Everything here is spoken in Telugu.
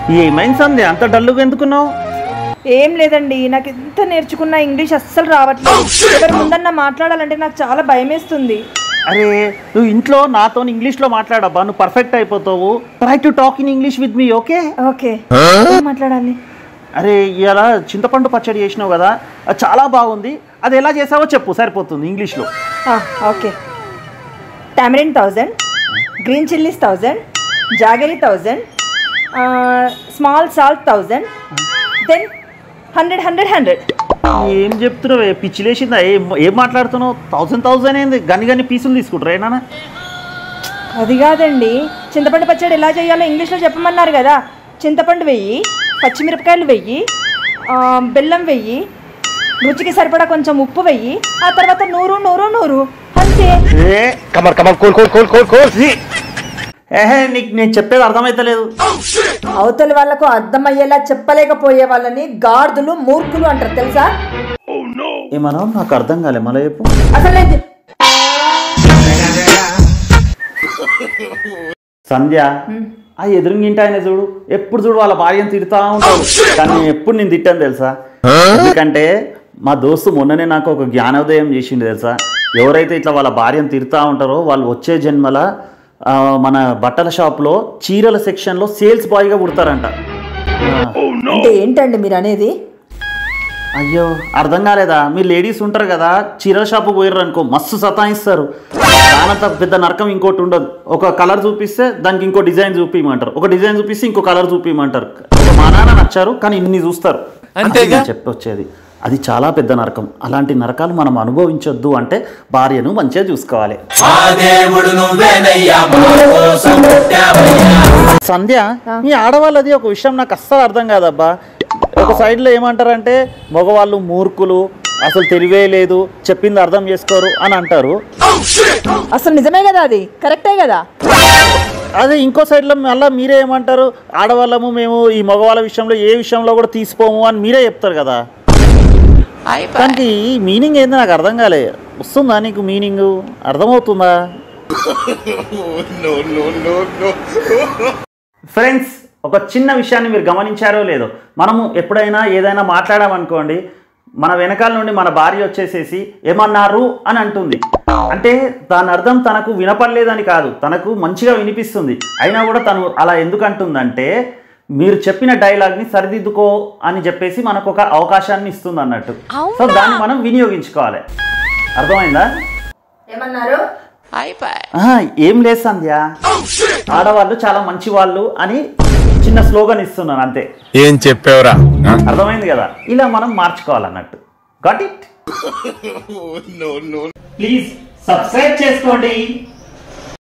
ఏమైంది సంధ్య అంత డల్లుగా ఎందుకున్నావు? ఏం లేదండి, నాకు ఎంత నేర్చుకున్నా ఇంగ్లీష్ అస్సలు రావట్లేదు. ఎవరి ముందన్నా మాట్లాడాలంటే నాకు చాలా భయమేస్తుంది. అరే నువ్వు ఇంట్లో నాతో ఇంగ్లీష్లో మాట్లాడబ్బా, నువ్వు పర్ఫెక్ట్ అయిపోతావు. Try to talk in English with me. Okay okay, మాట్లాడాలి. అరే ఇలా చింతపండు పచ్చడి చేసినావు కదా, అది చాలా బాగుంది. అది ఎలా చేసావో చెప్పు, సరిపోతుంది ఇంగ్లీష్లో. Okay. Tamarind 1000, green chillies 1000, jaggery 1000, small salt 1000, then 100. ఏం చెప్తున్నావు? పిచ్చిలేసిందా? ఏం మాట్లాడుతున్నావు? 1000 ఏంది? గని పీసులు తీసుకుంటారా ఏనా? అది కాదండి, చింతపండు పచ్చడి ఎలా చేయాలో ఇంగ్లీష్లో చెప్పమన్నారు కదా. చింతపండు వెయ్యి, పచ్చిమిరపకాయలు వెయ్యి, బెల్లం వెయ్యి, రుచికి సరిపడా కొంచెం ఉప్పు వెయ్యి, ఆ తర్వాత 100 అంతే. నీకు నేను చెప్పేది అర్థమైతలేదు. అవతలి వాళ్ళకు అర్థమయ్యేలా చెప్పలేకపోయే వాళ్ళని గాడిదలు, మూర్ఖులు అంటారు తెలుసా? ఏమన్నా నాకు అర్థం కాలే, మళ్ళీ చెప్పు. అసలు సంధ్య ఆ ఎదురుంగింటి ఆయన చూడు, ఎప్పుడు చూడు వాళ్ళ భార్యను తిడతా ఉంటాడు. కానీ ఎప్పుడు నేను తిట్టాను తెలుసా? ఎందుకంటే మా దోస్తు మొన్ననే నాకు ఒక జ్ఞానోదయం చేసిండు తెలుసా. ఎవరైతే ఇట్లా వాళ్ళ భార్యను తిడతా ఉంటారో వాళ్ళు వచ్చే జన్మల మన బట్టల షాప్లో చీరల సెక్షన్లో సేల్స్ బాయ్గా పుడతారంట. అంటే ఏంటండి మీరు అనేది? అయ్యో అర్థం కాలేదా? మీరు లేడీస్ ఉంటారు కదా, చీరల షాపు పోయారు అనుకో మస్తు సతాయిస్తారు. దానంత పెద్ద నరకం ఇంకోటి ఉండదు. ఒక కలర్ చూపిస్తే దానికి ఇంకో డిజైన్ చూపించమంటారు, ఒక డిజైన్ చూపిస్తే ఇంకో కలర్ చూపించమంటారు. మా నాన్న నచ్చారు కానీ ఇన్ని చూస్తారు. చెప్పొచ్చేది అది చాలా పెద్ద నరకం. అలాంటి నరకాలు మనం అనుభవించొద్దు అంటే భార్యను మంచిగా చూసుకోవాలి. సంధ్య ఈ ఆడవాళ్ళది ఒక విషయం నాకు అస్సలు అర్థం కాదబ్బా. ఒక సైడ్లో ఏమంటారంటే మగవాళ్ళు మూర్ఖులు, అసలు తెలివే లేదు, చెప్పింది అర్థం చేసుకోరు అని అంటారు. అసలు నిజమే కదా, అది కరెక్టే కదా. అదే ఇంకో సైడ్లో మళ్ళీ మీరే ఏమంటారు, ఆడవాళ్ళము మేము ఈ మగవాళ్ళ విషయంలో ఏ విషయంలో కూడా తీసిపోము అని మీరే చెప్తారు కదా. దానికి మీనింగ్ ఏంది నాకు అర్థం కాలే. వస్తుందా నీకు మీనింగ్? అర్థమవుతుందా? ఫ్రెండ్స్ ఒక చిన్న విషయాన్ని మీరు గమనించారో లేదో, మనము ఎప్పుడైనా ఏదైనా మాట్లాడామనుకోండి, మన వెనకాల నుండి మన భార్య వచ్చేసేసి ఏమన్నారు అని అంటుంది. అంటే దాని అర్థం తనకు వినపడలేదని కాదు, తనకు మంచిగా వినిపిస్తుంది. అయినా కూడా తను అలా ఎందుకు అంటుందంటే మీరు చెప్పిన డైలాగ్ని సరిదిద్దుకో అని చెప్పేసి మనకు ఒక అవకాశాన్ని ఇస్తుంది అన్నట్టు. సో దాన్ని మనం వినియోగించుకోవాలి. అర్థమైందా? ఏమన్నారు? ఏం లేదు సంధ్య, ఆడవాళ్ళు చాలా మంచి వాళ్ళు అని చిన్న స్లోగన్ ఇస్తున్నాను అంతే. ఏం చెప్పావురా? అర్థమైంది కదా? ఇలా మనం మార్చుకోవాలన్నట్టు. Got it? ప్లీజ్ సబ్స్క్రైబ్ చేసుకోండి.